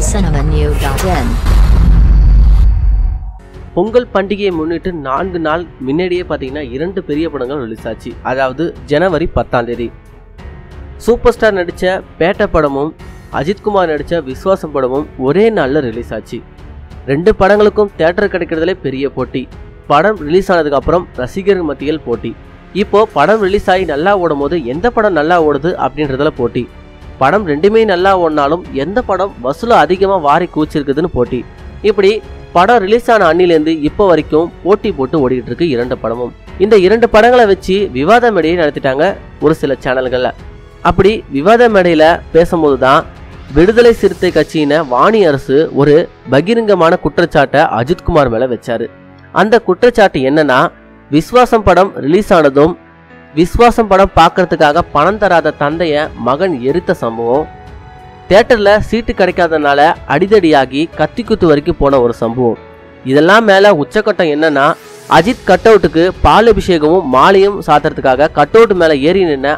tamilcinemanew.in. Pongal பண்டிகையை முன்னிட்டு 4 நாள் முன்னாடியே பார்த்தீங்கன்னா 2 பெரிய படங்கள் ரிலீஸ் ஆச்சு. அதாவது ஜனவரி 10ஆம் தேதி சூப்பர் ஸ்டார் நடித்த பேட்ட படமும் அஜித்குமார் நடித்த விஸ்வாசம் படமும் ஒரே நாளில் ரிலீஸ் ஆச்சு. 2 படங்களுக்கும் தியேட்டர் கிடைக்கிறதுலே பெரிய போட்டி. படம் ரிலீஸ் ஆனதுக்கு அப்புறம் ரசிகர்கள் மத்தியில் போட்டி. இப்போ படம் ரிலீஸ் ஆகி நல்லா ஓடும் போது எந்த படம் நல்லா ஓடுது அப்படின்றதுல போட்டி. படம் ரெண்டுமே நல்லா ஓடினாலும் எந்த படம் வசூல் அதிகமாக வாரி கூச்சிருக்குதுன்னு போட்டி. இப்படி படம் ரிலீஸ் ஆன அன்னிலேருந்து இப்போ வரைக்கும் போட்டி போட்டு ஓடிக்கிட்டு இருக்கு 2 படமும். இந்த 2 படங்களை வச்சு விவாத மேடையை நடத்திட்டாங்க ஒரு சில சேனல்களில். அப்படி விவாத மேடையில் பேசும்போது தான் விடுதலை சிறுத்தை கட்சியின வாணி அரசு ஒரு பகிரங்கமான குற்றச்சாட்டை அஜித்குமார் மேலே வச்சாரு. அந்த குற்றச்சாட்டு என்னன்னா, விஸ்வாசம் படம் ரிலீஸ் ஆனதும் விஸ்வாசம் படம் பார்க்கறதுக்காக பணம் தராத தந்தைய மகன் எரித்த சம்பவம், தியேட்டரில் சீட்டு கிடைக்காதனால அடிதடியாகி கத்தி குத்து வரைக்கும் போன ஒரு சம்பவம். இதெல்லாம் மேலே உச்சக்கட்டம் என்னன்னா, அஜித் கட் அவுட்டுக்கு பால் அபிஷேகமும் மாலையும் சாத்துறதுக்காக கட் அவுட் மேலே ஏறி நின்ன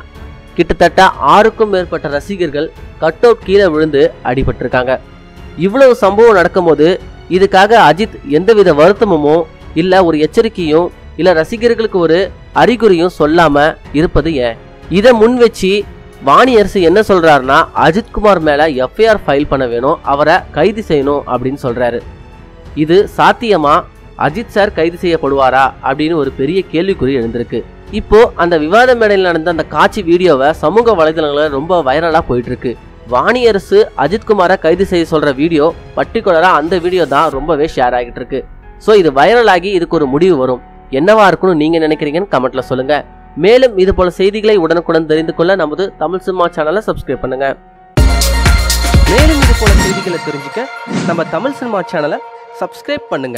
கிட்டத்தட்ட 6க்கும் மேற்பட்ட ரசிகர்கள் கட் அவுட் கீழே விழுந்து அடிபட்டிருக்காங்க. இவ்வளவு சம்பவம் நடக்கும்போது இதுக்காக அஜித் எந்தவித வருத்தமுமோ இல்லை ஒரு எச்சரிக்கையும் இல்லை ரசிகர்களுக்கு ஒரு அறிகுறியும் சொல்லாம இருப்பது ஏன்? இதை முன் வச்சு வாணி அரசு என்ன சொல்றாருன்னா, அஜித்குமார் மேல எஃப்ஐஆர் ஃபைல் பண்ண வேணும், அவரை கைது செய்யணும் அப்படின்னு சொல்றாரு. இது சாத்தியமா? அஜித் சார் கைது செய்யப்படுவாரா அப்படின்னு ஒரு பெரிய கேள்விக்குறி எழுந்திருக்கு. இப்போ அந்த விவாத மேடையில் நடந்த அந்த காட்சி வீடியோவை சமூக வலைதளங்களில் ரொம்ப வைரலா போயிட்டு இருக்கு. வாணி அரசு அஜித்குமாரை கைது செய்ய சொல்ற வீடியோ, பர்டிகுலரா அந்த வீடியோ தான் ரொம்பவே ஷேர் ஆகிட்டு இருக்கு. ஸோ இது வைரல் ஆகி இதுக்கு ஒரு முடிவு வரும். என்னவா இருக்குன்னு நீங்க நினைக்கிறீங்கன்னு கமெண்ட்ல சொல்லுங்க. மேலும் இது போல செய்திகளை உடனுக்குடன் தெரிந்து கொள்ள நமது தமிழ் சினிமா சேனலை சப்ஸ்கிரைப் பண்ணுங்க. மேலும் இது போல செய்திகளை தெரிஞ்சுக்க நம்ம தமிழ் சினிமா சேனலை சப்ஸ்கிரைப் பண்ணுங்க.